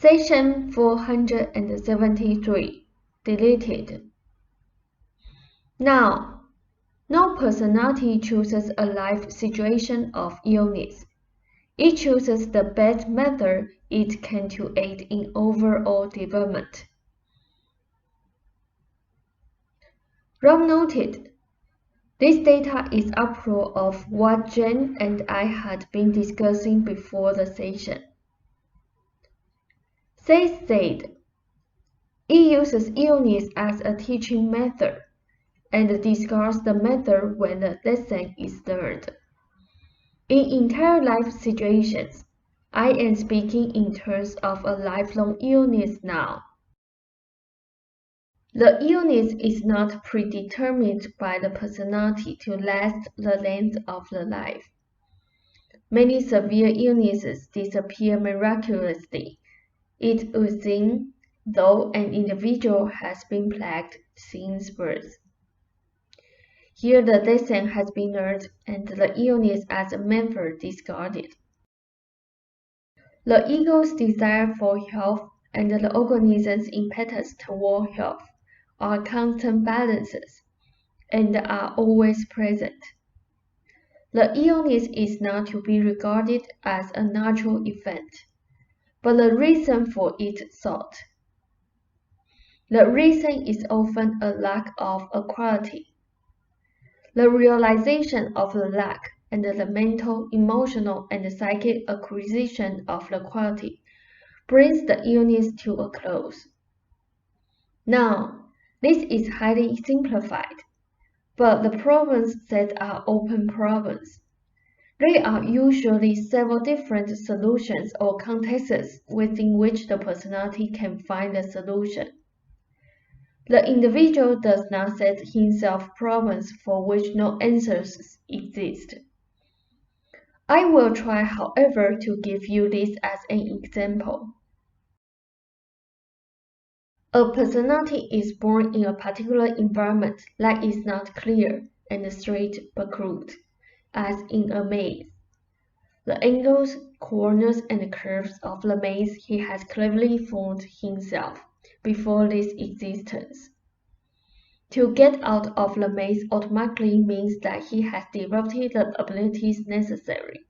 Section 473. Deleted. Now, no personality chooses a life situation of illness. It chooses the best method it can to aid in overall development. Rob noted, this data is a proof of what Jen and I had been discussing before the session. Seth said, it uses illness as a teaching method and discards the method when the lesson is learned. In entire life situations, I am speaking in terms of a lifelong illness now. The illness is not predetermined by the personality to last the length of the life. Many severe illnesses disappear miraculously. It would seem, though an individual has been plagued since birth. Here the lesson has been learned and the illness as a method discarded. The ego's desire for health and the organism's impetus toward health are constant balances and are always present. The illness is not to be regarded as a natural event, but the reason for its thought. The reason is often a lack of a quality. The realization of the lack and the mental, emotional, and psychic acquisition of the quality brings the illness to a close. Now, this is highly simplified, but the problems that are open problems. There are usually several different solutions or contexts within which the personality can find a solution. The individual does not set himself problems for which no answers exist. I will try, however, to give you this as an example. A personality is born in a particular environment that is not clear and straight but crude, as in a maze. The angles, corners, and curves of the maze he has cleverly formed himself before this existence. To get out of the maze automatically means that he has developed the abilities necessary.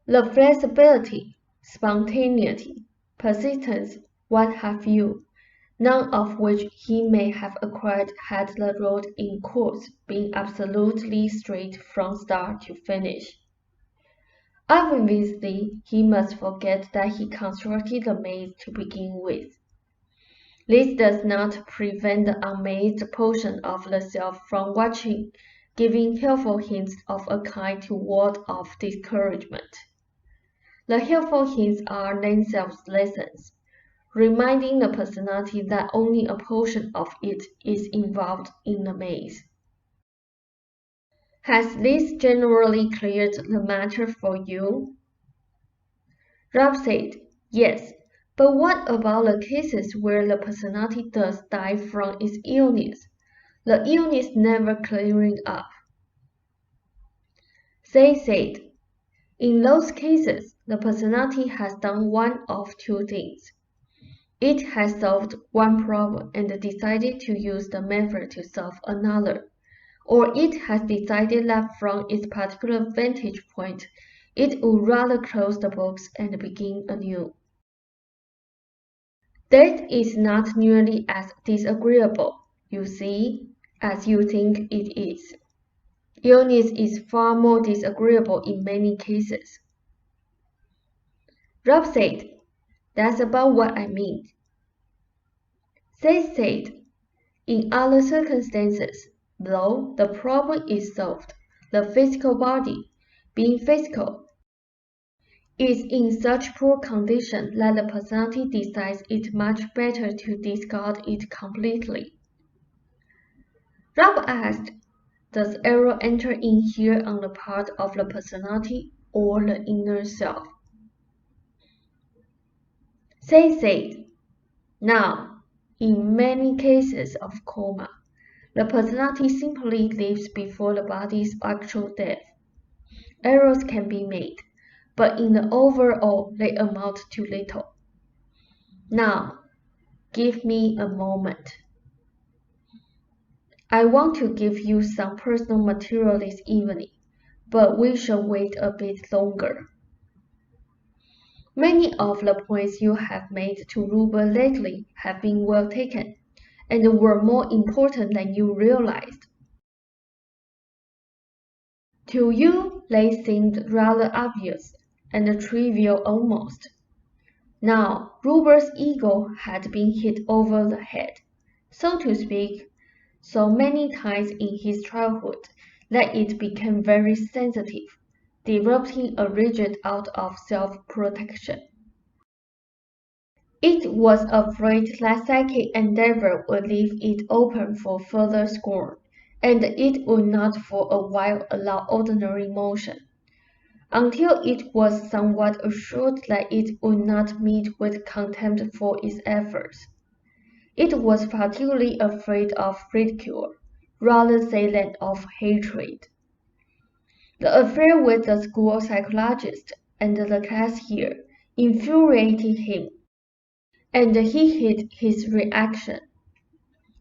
The flexibility, spontaneity, persistence, what have you, none of which he may have acquired had the road in course been absolutely straight from start to finish. Obviously, he must forget that he constructed the maze to begin with. This does not prevent the unmazed portion of the self from watching, giving helpful hints of a kind to ward off discouragement. The helpful hints are themselves lessons, reminding the personality that only a portion of it is involved in the maze. Has this generally cleared the matter for you? Rob said, yes, but what about the cases where the personality does die from its illness, the illness never clearing up? They said, in those cases, the personality has done one of two things. It has solved one problem and decided to use the method to solve another, or it has decided that from its particular vantage point, it would rather close the books and begin anew. That is not nearly as disagreeable, you see, as you think it is. Illness is far more disagreeable in many cases. Rob said, that's about what I mean. Seth said, in other circumstances, though the problem is solved, the physical body, being physical, is in such poor condition that the personality decides it much better to discard it completely. Rob asked, does error enter in here on the part of the personality or the inner self? Seth said, now, in many cases of coma, the personality simply lives before the body's actual death. Errors can be made, but in the overall they amount to little. Now, give me a moment. I want to give you some personal material this evening, but we shall wait a bit longer. Many of the points you have made to Ruber lately have been well taken, and were more important than you realized. To you, they seemed rather obvious and trivial almost. Now, Ruber's ego had been hit over the head, so to speak, so many times in his childhood that it became very sensitive, developing a rigid out of self-protection. It was afraid that psychic endeavor would leave it open for further scorn, and it would not for a while allow ordinary motion, until it was somewhat assured that it would not meet with contempt for its efforts. It was particularly afraid of ridicule, rather say than of hatred. The affair with the school psychologist and the cashier infuriated him, and he hid his reaction.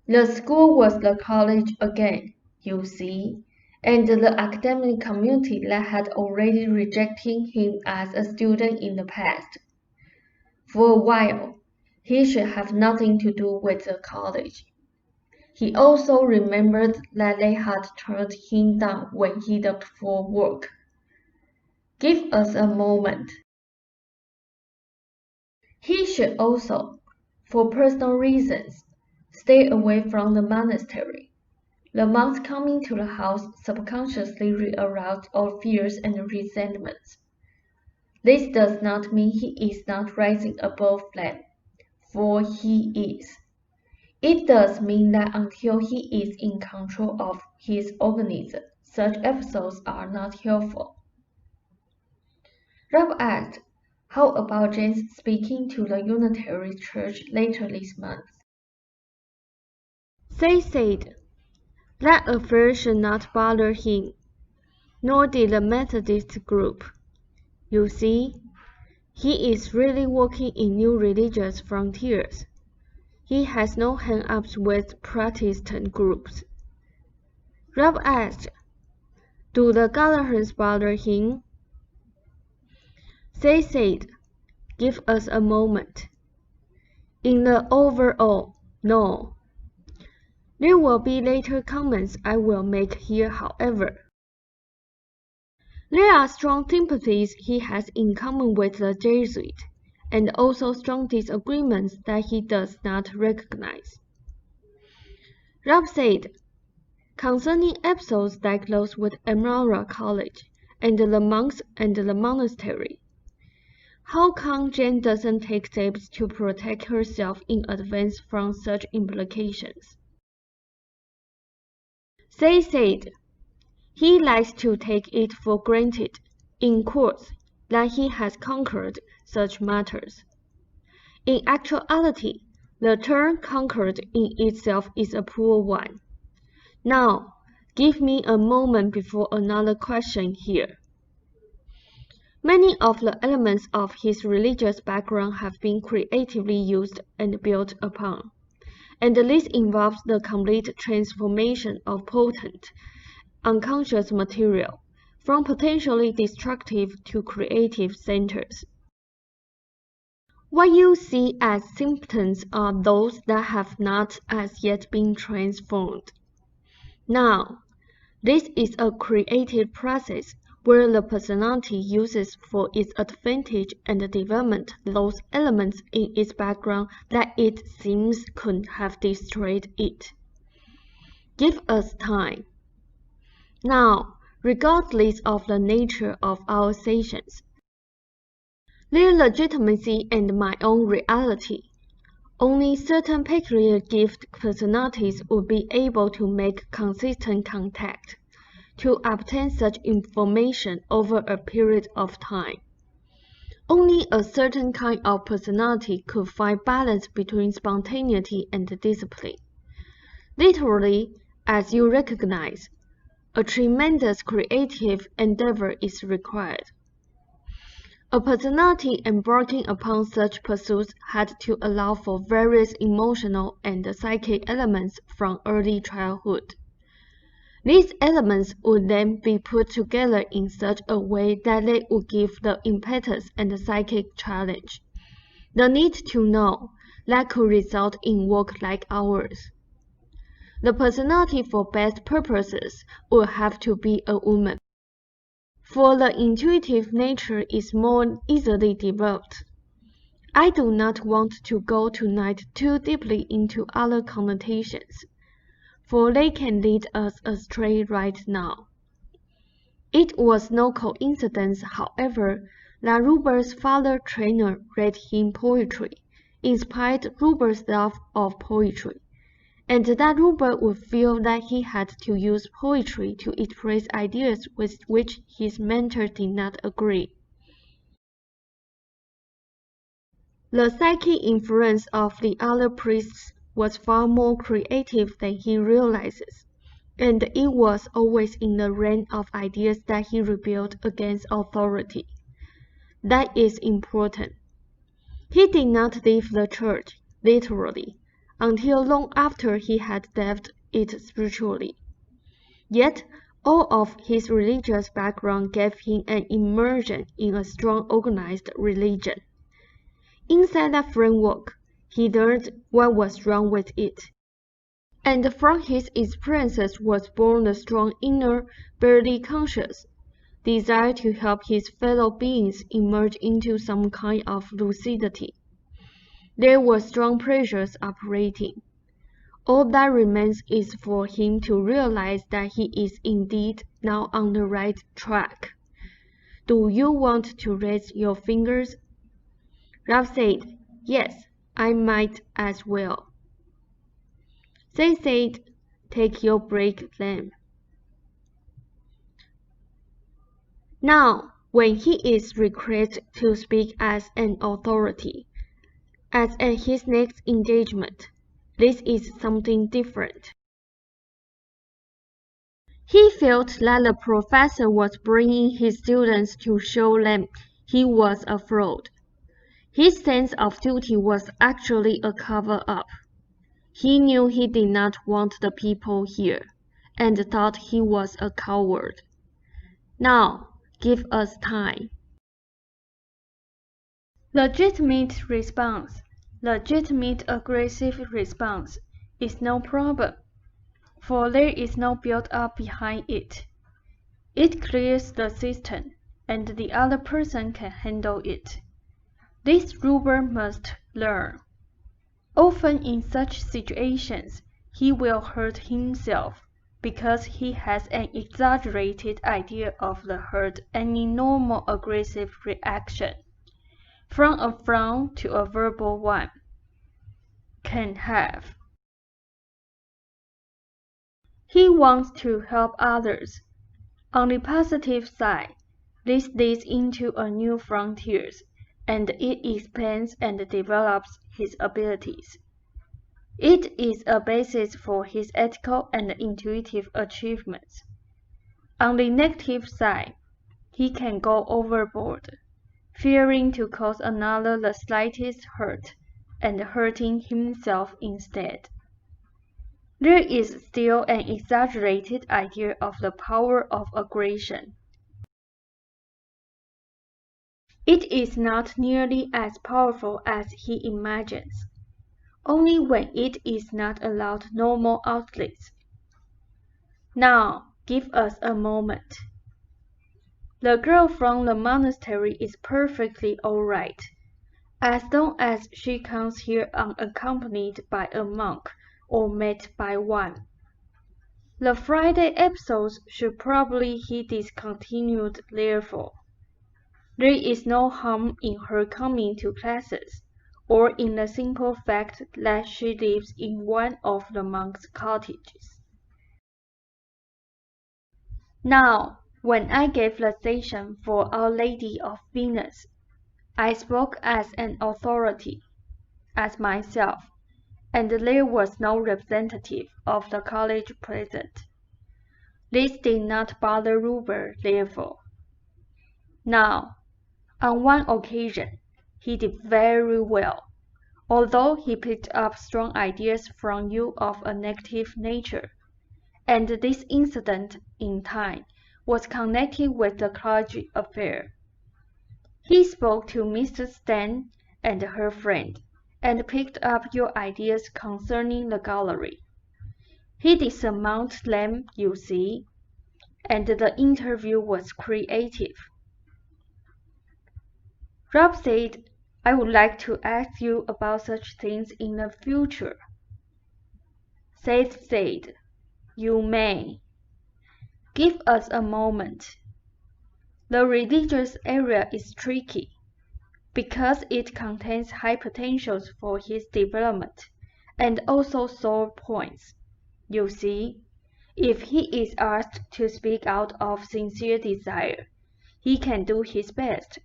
The school was the college again, you see, and the academic community that had already rejected him as a student in the past. For a while, he should have nothing to do with the college. He also remembered that they had turned him down when he looked for work. Give us a moment. He should also, for personal reasons, stay away from the monastery. The monks coming to the house subconsciously rearoused all fears and resentments. This does not mean he is not rising above them, for he is. It does mean that until he is in control of his organism, such episodes are not helpful. Rob asked, how about Jane's speaking to the Unitary Church later this month? They said that affair should not bother him, nor did the Methodist group. You see, he is really working in new religious frontiers. He has no hang-ups with Protestant groups. Rob asked, do the Gallaghers bother him? They said, give us a moment. In the overall, no. There will be later comments I will make here, however. There are strong sympathies he has in common with the Jesuit, and also strong disagreements that he does not recognize. Rob said, concerning episodes like those with Elmira College, and the monks and the monastery, how come Jane doesn't take steps to protect herself in advance from such implications? They said, he likes to take it for granted, in quotes, that he has conquered such matters. In actuality, the term conquered in itself is a poor one. Now, give me a moment before another question here. Many of the elements of his religious background have been creatively used and built upon, and this involves the complete transformation of potent, unconscious material from potentially destructive to creative centers. What you see as symptoms are those that have not as yet been transformed. Now, this is a creative process where the personality uses for its advantage and development those elements in its background that it seems could have destroyed it. Give us time. Now, regardless of the nature of our sessions, their legitimacy and my own reality, only certain peculiar gifted personalities would be able to make consistent contact, to obtain such information over a period of time. Only a certain kind of personality could find balance between spontaneity and discipline. Literally, as you recognize, a tremendous creative endeavor is required. A personality embarking upon such pursuits had to allow for various emotional and psychic elements from early childhood. These elements would then be put together in such a way that they would give the impetus and the psychic challenge, the need to know, that could result in work like ours. The personality for best purposes would have to be a woman, for the intuitive nature is more easily developed. I do not want to go tonight too deeply into other connotations, for they can lead us astray right now. It was no coincidence, however, that Ruber's father trainer read him poetry, inspired Ruber's love of poetry, and that Ruber would feel that he had to use poetry to express ideas with which his mentor did not agree. The psychic influence of the other priests was far more creative than he realizes, and it was always in the realm of ideas that he rebelled against authority. That is important. He did not leave the church, literally, until long after he had left it spiritually. Yet, all of his religious background gave him an immersion in a strong organized religion. Inside that framework, he learned what was wrong with it. And from his experiences was born the strong inner, barely conscious desire to help his fellow beings emerge into some kind of lucidity. There were strong pressures operating. All that remains is for him to realize that he is indeed now on the right track. Do you want to raise your fingers? Ralph said, yes, I might as well. They said, take your break then. Now, when he is requested to speak as an authority, as at his next engagement, this is something different. He felt that the professor was bringing his students to show them he was a fraud. His sense of duty was actually a cover-up. He knew he did not want the people here, and thought he was a coward. Now, give us time. Legitimate response, legitimate aggressive response, is no problem, for there is no build-up behind it. It clears the system, and the other person can handle it. This Ruber must learn. Often in such situations, he will hurt himself because he has an exaggerated idea of the hurt any normal aggressive reaction, from a frown to a verbal one, can have. He wants to help others. On the positive side, this leads into a new frontiers, and it expands and develops his abilities. It is a basis for his ethical and intuitive achievements. On the negative side, he can go overboard, fearing to cause another the slightest hurt, and hurting himself instead. There is still an exaggerated idea of the power of aggression. It is not nearly as powerful as he imagines, only when it is not allowed normal outlets. Now, give us a moment. The girl from the monastery is perfectly all right, as long as she comes here unaccompanied by a monk or met by one. The Friday episodes should probably be discontinued therefore. There is no harm in her coming to classes, or in the simple fact that she lives in one of the monks' cottages. Now, when I gave the session for Our Lady of Venus, I spoke as an authority, as myself, and there was no representative of the college present. This did not bother Ruber, therefore. Now, On one occasion, he did very well, although he picked up strong ideas from you of a negative nature, and this incident in time was connected with the clergy affair. He spoke to Mrs. Stan and her friend, and picked up your ideas concerning the gallery. He did surmount them, you see, and the interview was creative. Rob said, I would like to ask you about such things in the future. Seth said, You may. Give us a moment. The religious area is tricky, because it contains high potentials for his development, and also sore points. You see, if he is asked to speak out of sincere desire, he can do his best.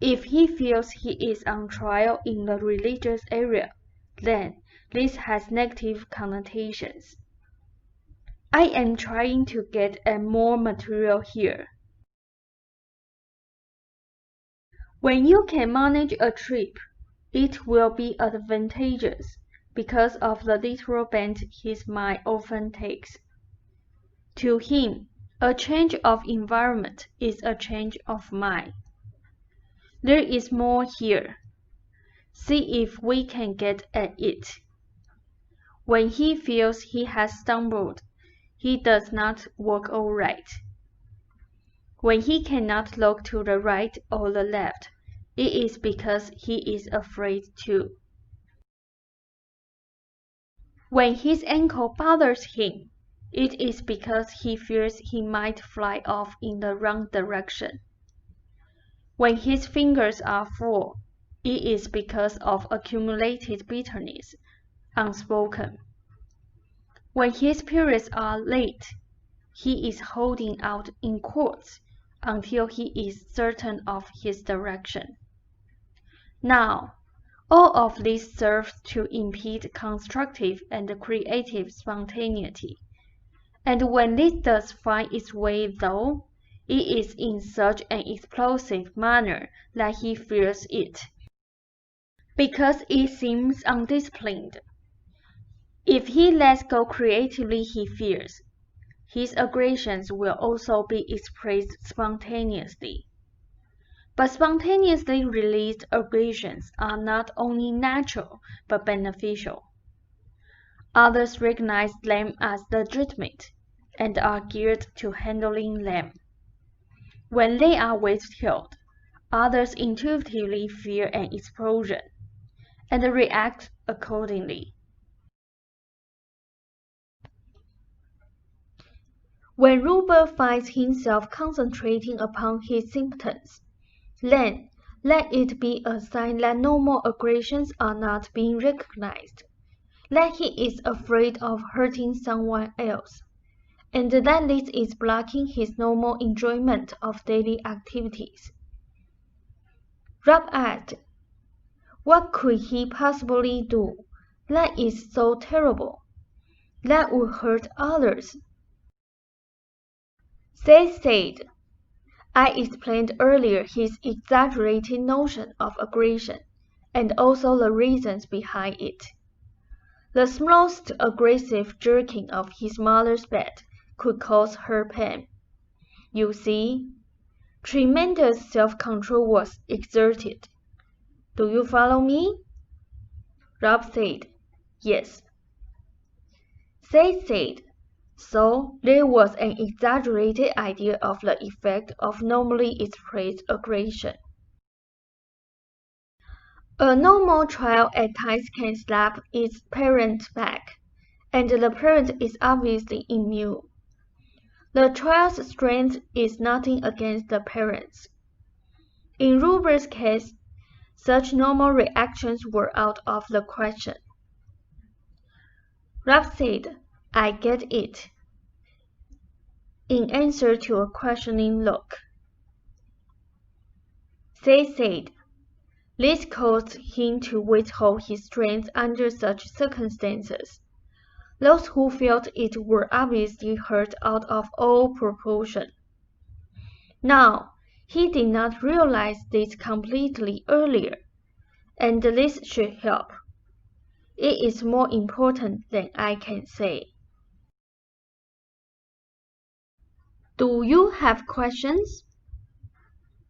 If he feels he is on trial in the religious area, then this has negative connotations. I am trying to get at more material here. When you can manage a trip, it will be advantageous because of the literal bent his mind often takes. To him, a change of environment is a change of mind. There is more here. See if we can get at it. When he feels he has stumbled, he does not walk aright. When he cannot look to the right or the left, it is because he is afraid too. When his ankle bothers him, it is because he fears he might fly off in the wrong direction. When his fingers are full, it is because of accumulated bitterness, unspoken. When his periods are late, he is holding out in courts until he is certain of his direction. Now, all of this serves to impede constructive and creative spontaneity, and when this does find its way though, it is in such an explosive manner that he fears it, because it seems undisciplined. If he lets go creatively, he fears. His aggressions will also be expressed spontaneously. But spontaneously released aggressions are not only natural but beneficial. Others recognize them as legitimate and are geared to handling them. When they are withheld, others intuitively fear an explosion and react accordingly. When Robert finds himself concentrating upon his symptoms, then let it be a sign that no more aggressions are not being recognized, that he is afraid of hurting someone else, and that this is blocking his normal enjoyment of daily activities. Rob asked, what could he possibly do that is so terrible, that would hurt others? Seth said, I explained earlier his exaggerated notion of aggression, and also the reasons behind it. The smallest aggressive jerking of his mother's bed could cause her pain. You see, tremendous self-control was exerted. Do you follow me? Rob said, yes. Seth said, so there was an exaggerated idea of the effect of normally expressed aggression. A normal child at times can slap its parent back, and the parent is obviously immune. The child's strength is nothing against the parents. In Ruber's case, such normal reactions were out of the question. Rob said, I get it, in answer to a questioning look. Seth said, this caused him to withhold his strength under such circumstances. Those who felt it were obviously hurt out of all proportion. Now, He did not realize this completely earlier, and this should help. It is more important than I can say. Do you have questions?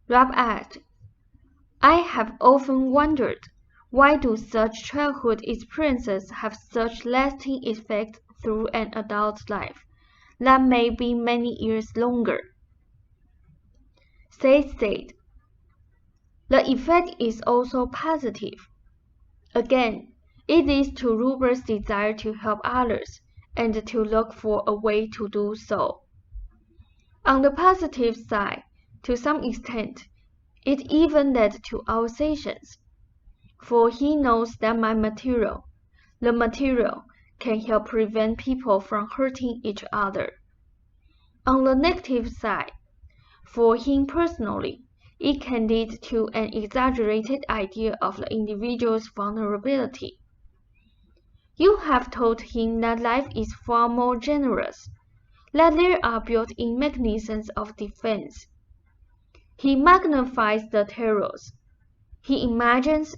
Rob asked. I have often wondered, why do such childhood experiences have such lasting effects through an adult life that may be many years longer? Seth said, the effect is also positive. Again, it is to Rupert's desire to help others and to look for a way to do so. On the positive side, to some extent, it even led to our sessions, for he knows that the material, can help prevent people from hurting each other. On the negative side, for him personally, it can lead to an exaggerated idea of the individual's vulnerability. You have told him that life is far more generous, that there are built-in mechanisms of defense. He magnifies the terrors. He imagines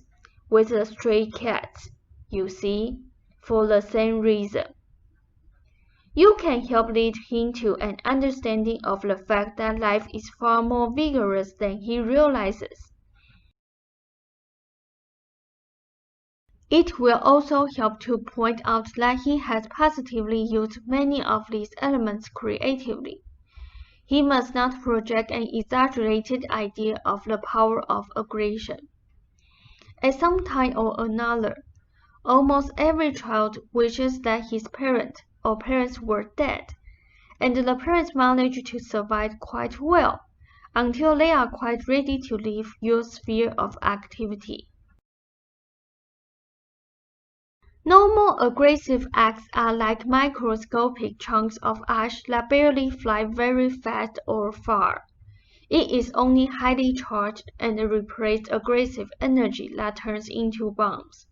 with the stray cats, you see, for the same reason. You can help lead him to an understanding of the fact that life is far more vigorous than he realizes. It will also help to point out that he has positively used many of these elements creatively. He must not project an exaggerated idea of the power of aggression. At some time or another, almost every child wishes that his parent or parents were dead, and the parents manage to survive quite well until they are quite ready to leave your sphere of activity. Normal aggressive acts are like microscopic chunks of ash that barely fly very fast or far. It is only highly charged and repressed aggressive energy that turns into bombs.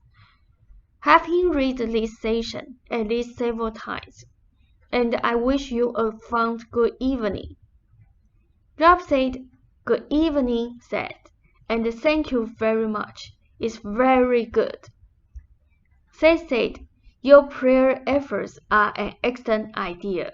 Have him read this session at least several times, and I wish you a fond good evening. Rob said, Good evening, Seth, and thank you very much. It's very good. Seth said, Your prayer efforts are an excellent idea.